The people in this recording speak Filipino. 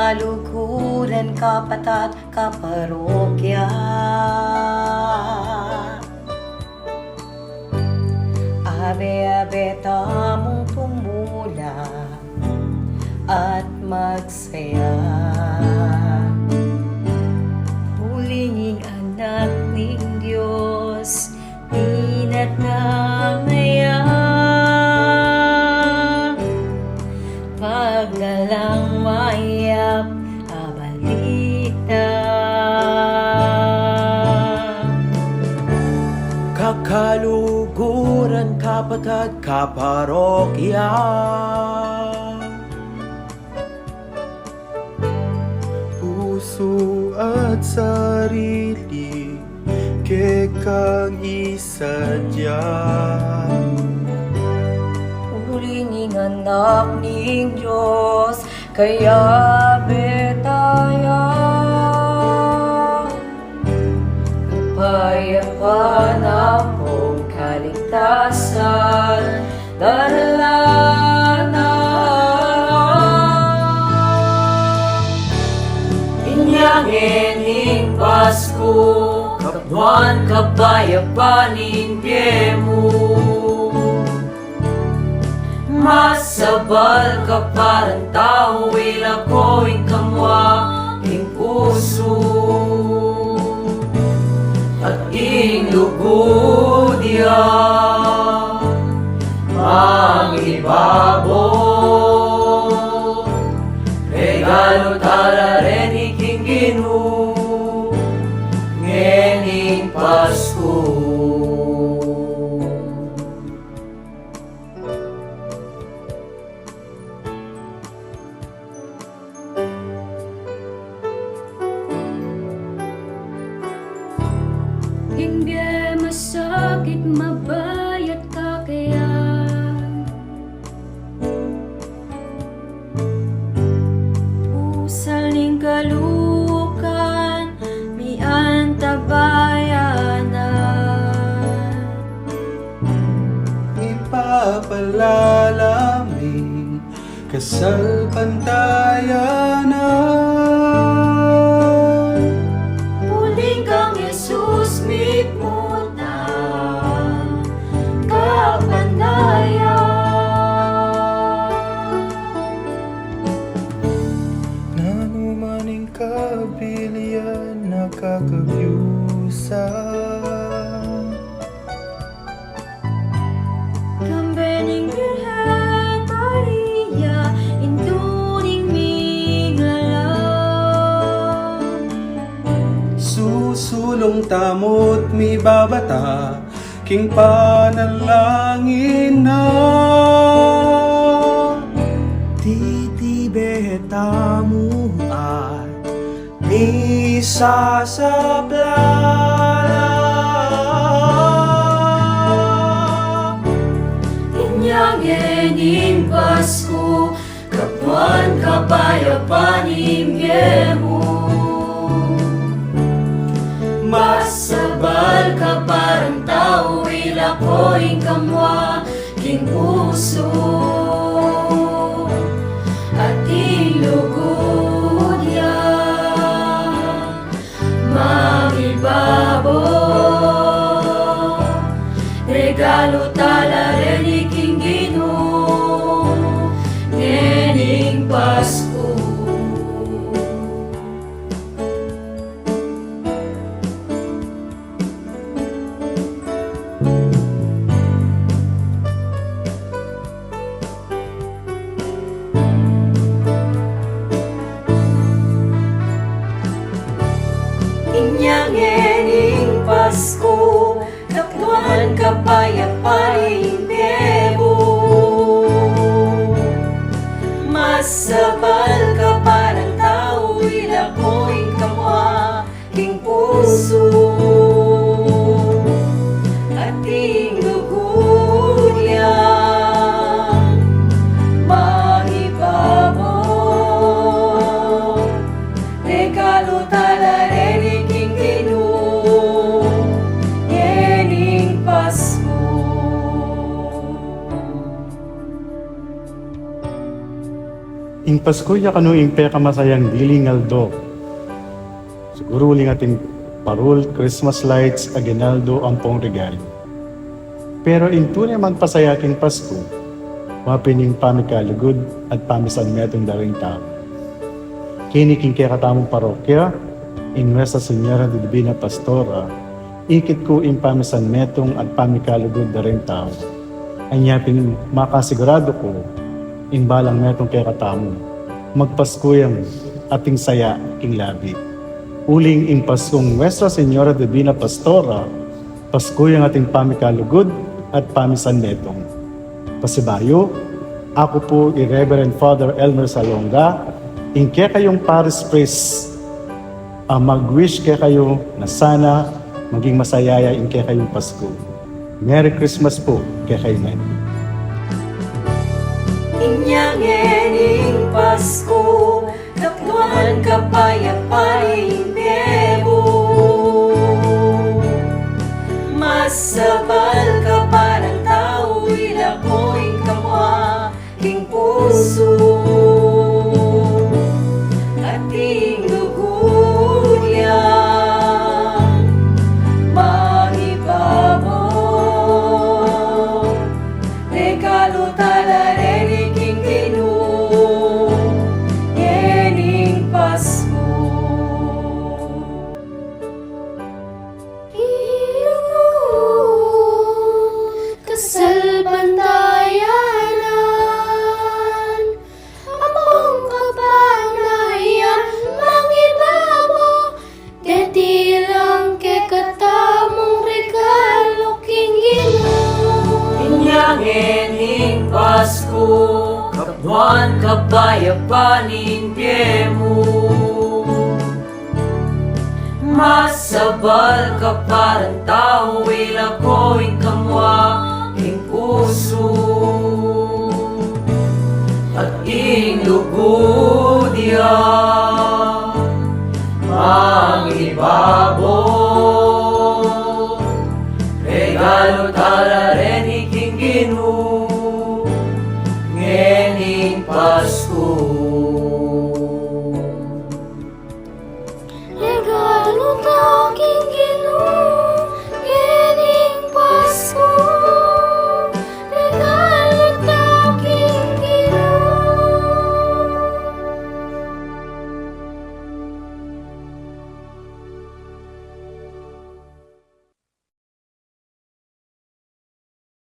Kalukuran, kapatat, kaparokya, abe-abe tamong tumula at magsaya. Hulinging anak ng Diyos, inatamaya, paglalang mayap abalita. Kakaluguran, kapatid, kaparokya, puso at sarili kekang isadya. Hulinging anak ng Diyos, kaya betaya, payapa na pong kaligtasan, dala na. Inyang ening Pasko, kabuan kabayapaning piyemo, masabal ka parang tao, ila ko'y kamwa ing puso at ing lugudya ang ibabo, regalo tala rin iking Ginoo ngening Pasko. Hindi masakit, mabayat ka kaya pusal ning kalukan, mian tabayanan. Ipapalalaming kasal pantayanan. Muling kang Jesus mismo na kapandayan. Nanumaning kabilian, nakakabyusa. Kambening Birhen Maria, induring mingala. Susulong tamot mi babata, king panalangin na. Titibetamu at isasaplala. Inyang ening Pasko, kapuan kabayapaning piyemo, masabal ka parang tao, ila ko'y kamwa king puso at ilugudya mangibabo, regalo tala rin iking Ginoo ngening Pasko. Inyang ening Pasko, kapwan kapayapaning biyebo. Masabal ka parang tao, ilakoy kamwa, king puso. Ating lugudya, mahibabo. Regalo talareni king Ginu, yening Pasko. Ing Pasko ya kanu ing peka masayang dilingaldo. Siguro uling ating parol Christmas lights aginaldo ang pong regalo. Pero ing tunay man pasayaking Pasko, mapining pamikalugod at pamisan metong daring tao. Kiniking kaya katamong parokya, in Nuestra Señora de Divina Pastora, ikit ko ing pamisan metong at pamikalugod daring tao. Anyapin makasigurado ko, in balang metong kaya katamo, magpaskuyang ating saya king labi. Uling ing Paskong Nuestra Señora de Divina Pastora, paskuyang ating pamikalugod at pamisan metong. Pasibayo, ako po i-Reverend Father Elmer Salonga, ing kaya kayong Paris Priest, mag-wish kaya kayo na sana maging masayaya ing kaya kayong Pasko. Merry Christmas po kaya kayo men. Inyang ening Pasko, kapwan kapayapaning biyebo. Masabal ka parang tao, ilakoy kamwa, king puso. Ating lugudya, mahibabo. Regalo talareni king Ginu, yening Pasko. Kasal bandayanan, among kapanayan, mangibabo. Deti lang ke katamong regalo king Ginu. Inyang ening Pasko, kapwan kapayapaning biyemo. Masabal ka parang tao, ilakoy kamwa, ing puso. At ing lugudya, mangibabo. Regalo talareni king Ginu, ngening Pasko.